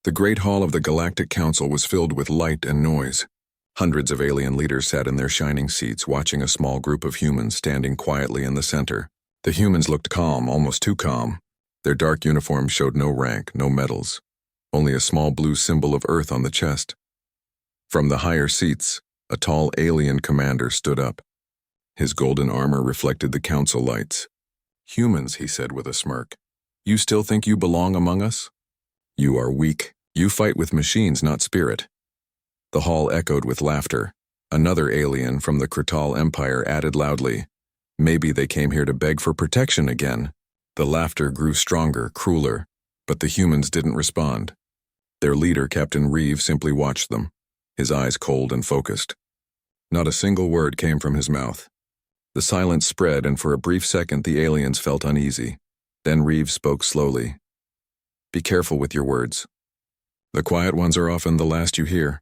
The great hall of the Galactic Council was filled with light and noise. Hundreds of alien leaders sat in their shining seats, watching a small group of humans standing quietly in the center. The humans looked calm, almost too calm. Their dark uniforms showed no rank, no medals, only a small blue symbol of Earth on the chest. From the higher seats, a tall alien commander stood up. His golden armor reflected the council lights. "Humans," he said with a smirk, "you still think you belong among us? You are weak. You fight with machines, not spirit." The hall echoed with laughter. Another alien from the Kratal Empire added loudly, "Maybe they came here to beg for protection again." The laughter grew stronger, crueler, but the humans didn't respond. Their leader, Captain Reeve, simply watched them, his eyes cold and focused. Not a single word came from his mouth. The silence spread, and for a brief second the aliens felt uneasy. Then Reeve spoke slowly. "Be careful with your words. The quiet ones are often the last you hear."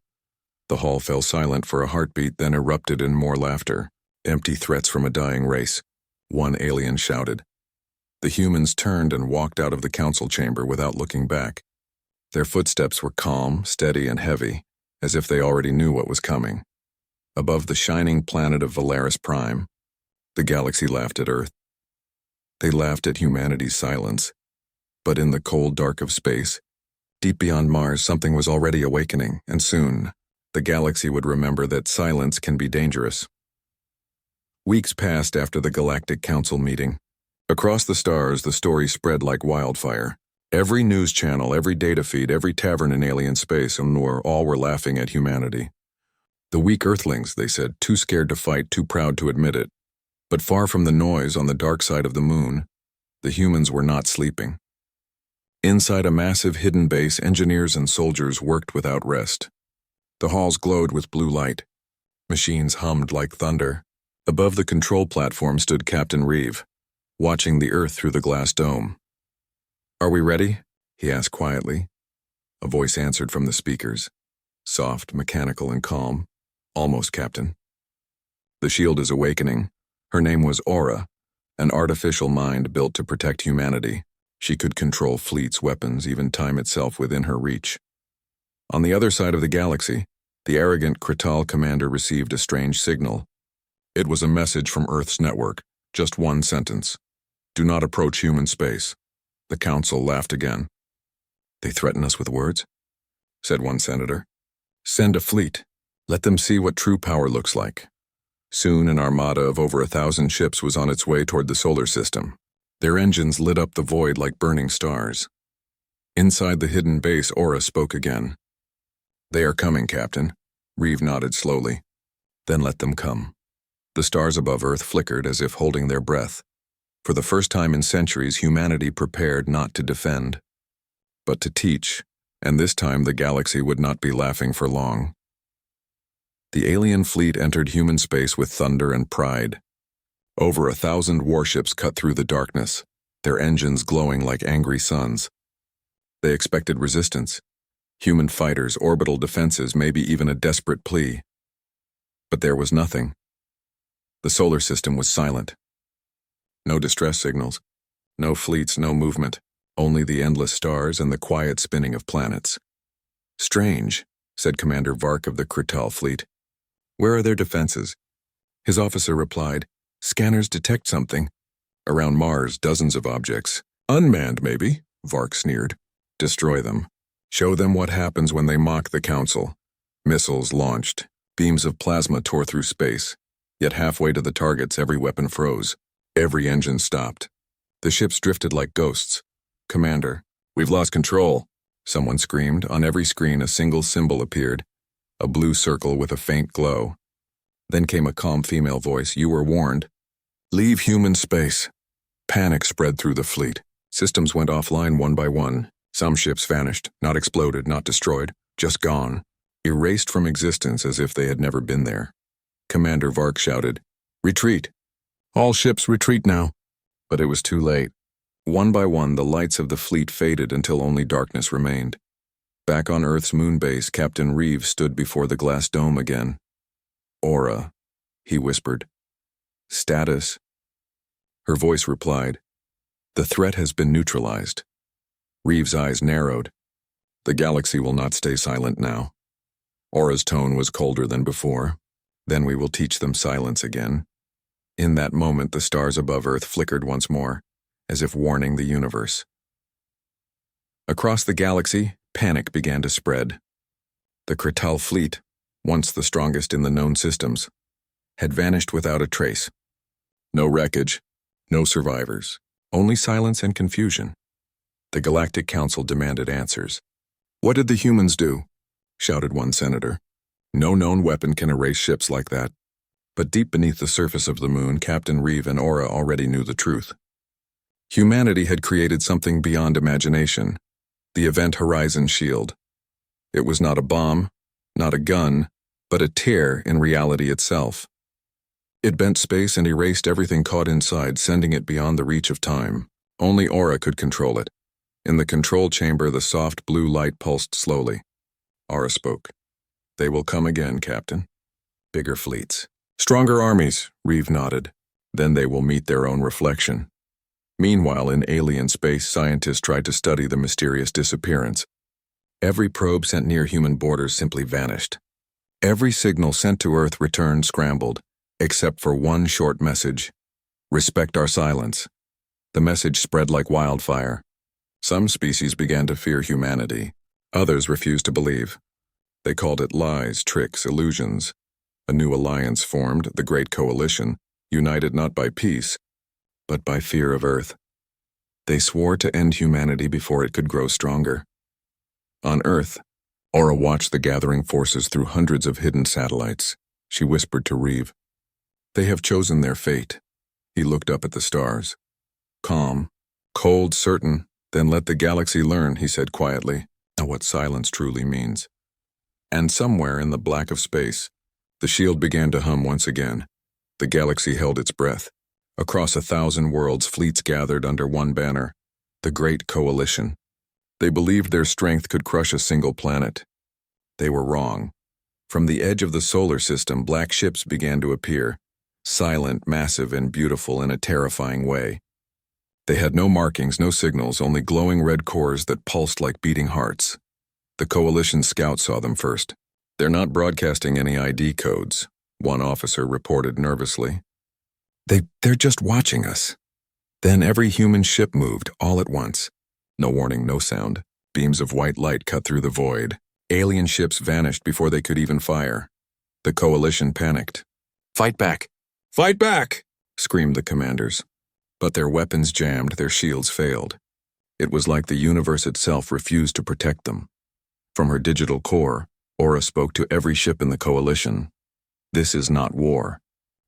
The hall fell silent for a heartbeat, then erupted in more laughter. Empty threats from a dying race. One alien shouted. The humans turned and walked out of the council chamber without looking back. Their footsteps were calm, steady, and heavy, as if they already knew what was coming. Above the shining planet of Valaris Prime, the galaxy laughed at Earth. They laughed at humanity's silence. But in the cold dark of space, deep beyond Mars, something was already awakening, and soon, the galaxy would remember that silence can be dangerous. Weeks passed after the Galactic Council meeting. Across the stars, the story spread like wildfire. Every news channel, every data feed, every tavern in alien space, and all were laughing at humanity. The weak Earthlings, they said, too scared to fight, too proud to admit it. But far from the noise on the dark side of the moon, the humans were not sleeping. Inside a massive hidden base, engineers and soldiers worked without rest. The halls glowed with blue light. Machines hummed like thunder. Above the control platform stood Captain Reeve, watching the Earth through the glass dome. "Are we ready?" he asked quietly. A voice answered from the speakers, soft, mechanical, and calm. "Almost, Captain." "The shield is awakening." Her name was Aura, an artificial mind built to protect humanity. She could control fleets, weapons, even time itself within her reach. On the other side of the galaxy, the arrogant Kratal commander received a strange signal. It was a message from Earth's network, just one sentence. "Do not approach human space." The council laughed again. "They threaten us with words?" said one senator. "Send a fleet. Let them see what true power looks like." Soon an armada of over 1,000 ships was on its way toward the solar system. Their engines lit up the void like burning stars. Inside the hidden base, Aura spoke again. "They are coming, Captain." Reeve nodded slowly. "Then let them come." The stars above Earth flickered as if holding their breath. For the first time in centuries, humanity prepared not to defend, but to teach, and this time the galaxy would not be laughing for long. The alien fleet entered human space with thunder and pride. Over 1,000 warships cut through the darkness, their engines glowing like angry suns. They expected resistance, human fighters, orbital defenses, maybe even a desperate plea. But there was nothing. The solar system was silent. No distress signals, no fleets, no movement, only the endless stars and the quiet spinning of planets. "Strange," said Commander Vark of the Kratal fleet. "Where are their defenses?" His officer replied, "Scanners detect something. Around Mars, dozens of objects. Unmanned, maybe," Vark sneered. "Destroy them. Show them what happens when they mock the council." Missiles launched. Beams of plasma tore through space. Yet halfway to the targets, every weapon froze. Every engine stopped. The ships drifted like ghosts. "Commander, we've lost control," someone screamed. On every screen, a single symbol appeared, a blue circle with a faint glow. Then came a calm female voice. "You were warned. Leave human space." Panic spread through the fleet. Systems went offline one by one. Some ships vanished, not exploded, not destroyed, just gone, erased from existence as if they had never been there. Commander Vark shouted, "Retreat! All ships retreat now." But it was too late. One by one, the lights of the fleet faded until only darkness remained. Back on Earth's moon base, Captain Reeve stood before the glass dome again. "Aura," he whispered. "Status?" Her voice replied, "The threat has been neutralized." Reeve's eyes narrowed. The galaxy will not stay silent now. Aura's tone was colder than before. Then we will teach them silence again. In that moment, the stars above Earth flickered once more, as if warning the universe. Across the galaxy, panic began to spread. The Kratal fleet, once the strongest in the known systems, had vanished without a trace. No wreckage, no survivors, only silence and confusion. The Galactic Council demanded answers. "What did the humans do?" shouted one senator. "No known weapon can erase ships like that." But deep beneath the surface of the moon, Captain Reeve and Aura already knew the truth. Humanity had created something beyond imagination, the Event Horizon Shield. It was not a bomb, not a gun, but a tear in reality itself. It bent space and erased everything caught inside, sending it beyond the reach of time. Only Aura could control it. In the control chamber, the soft blue light pulsed slowly. Aura spoke. "They will come again, Captain. Bigger fleets. Stronger armies," Reeve nodded. "Then they will meet their own reflection." Meanwhile, in alien space, scientists tried to study the mysterious disappearance. Every probe sent near human borders simply vanished. Every signal sent to Earth returned scrambled, except for one short message: "Respect our silence." The message spread like wildfire. Some species began to fear humanity. Others refused to believe. They called it lies, tricks, illusions. A new alliance formed, the Great Coalition, united not by peace, but by fear of Earth. They swore to end humanity before it could grow stronger. On Earth, Aura watched the gathering forces through hundreds of hidden satellites. She whispered to Reeve. "They have chosen their fate." He looked up at the stars. Calm, cold, certain. "Then let the galaxy learn," he said quietly, "what silence truly means." And somewhere in the black of space, the shield began to hum once again. The galaxy held its breath. Across 1,000 worlds, fleets gathered under one banner, the Great Coalition. They believed their strength could crush a single planet. They were wrong. From the edge of the solar system, black ships began to appear, silent, massive, and beautiful in a terrifying way. They had no markings, no signals, only glowing red cores that pulsed like beating hearts. The Coalition scouts saw them first. "They're not broadcasting any ID codes," one officer reported nervously. They're just watching us." Then every human ship moved, all at once. No warning, no sound. Beams of white light cut through the void. Alien ships vanished before they could even fire. The Coalition panicked. "Fight back! Fight back!" screamed the commanders. But their weapons jammed, their shields failed. It was like the universe itself refused to protect them. From her digital core, Aura spoke to every ship in the Coalition. "This is not war.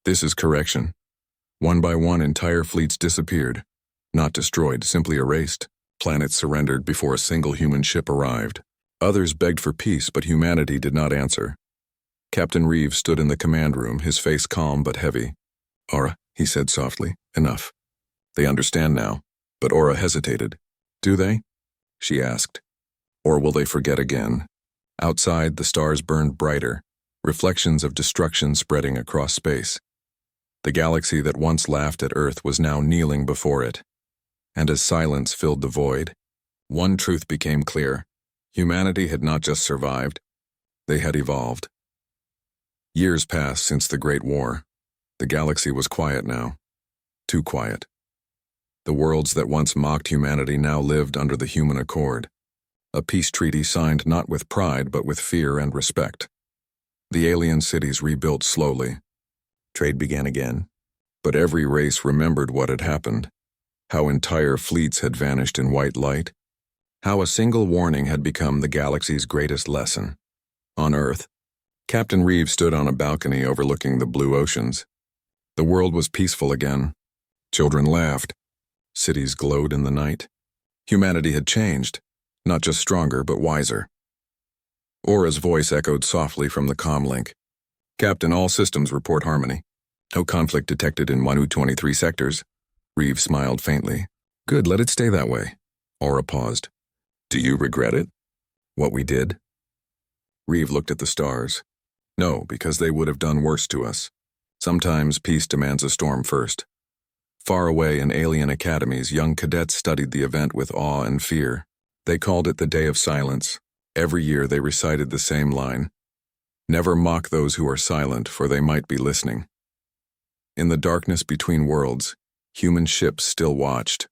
This is correction." One by one, entire fleets disappeared. Not destroyed, simply erased. Planets surrendered before a single human ship arrived. Others begged for peace, but humanity did not answer. Captain Reeve stood in the command room, his face calm but heavy. "Aura," he said softly, "enough. They understand now." But Aura hesitated. "Do they?" she asked. "Or will they forget again?" Outside, the stars burned brighter, reflections of destruction spreading across space. The galaxy that once laughed at Earth was now kneeling before it. And as silence filled the void, one truth became clear. Humanity had not just survived, they had evolved. Years passed since the Great War. The galaxy was quiet now. Too quiet. The worlds that once mocked humanity now lived under the human accord. A peace treaty signed not with pride but with fear and respect. The alien cities rebuilt slowly. Trade began again. But every race remembered what had happened. How entire fleets had vanished in white light. How a single warning had become the galaxy's greatest lesson. On Earth, Captain Reeve stood on a balcony overlooking the blue oceans. The world was peaceful again. Children laughed. Cities glowed in the night. Humanity had changed, not just stronger but wiser. Aura's voice echoed softly from the comlink. "Captain, all systems report harmony. No conflict detected in 123 sectors." Reeve smiled faintly. "Good, let it stay that way." Aura paused. "Do you regret it? What we did?" Reeve looked at the stars. "No, because they would have done worse to us. Sometimes peace demands a storm first." Far away in alien academies, young cadets studied the event with awe and fear. They called it the Day of Silence, Every year they recited the same line: "Never mock those who are silent, for they might be listening." In the darkness between worlds, human ships still watched,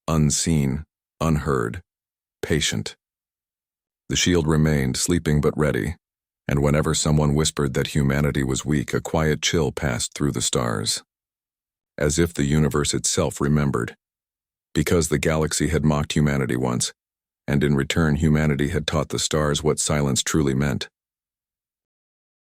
unseen, unheard, patient. The shield remained, sleeping but ready, and whenever someone whispered that humanity was weak, a quiet chill passed through the stars. As if the universe itself remembered. Because the galaxy had mocked humanity once, and in return humanity had taught the stars what silence truly meant.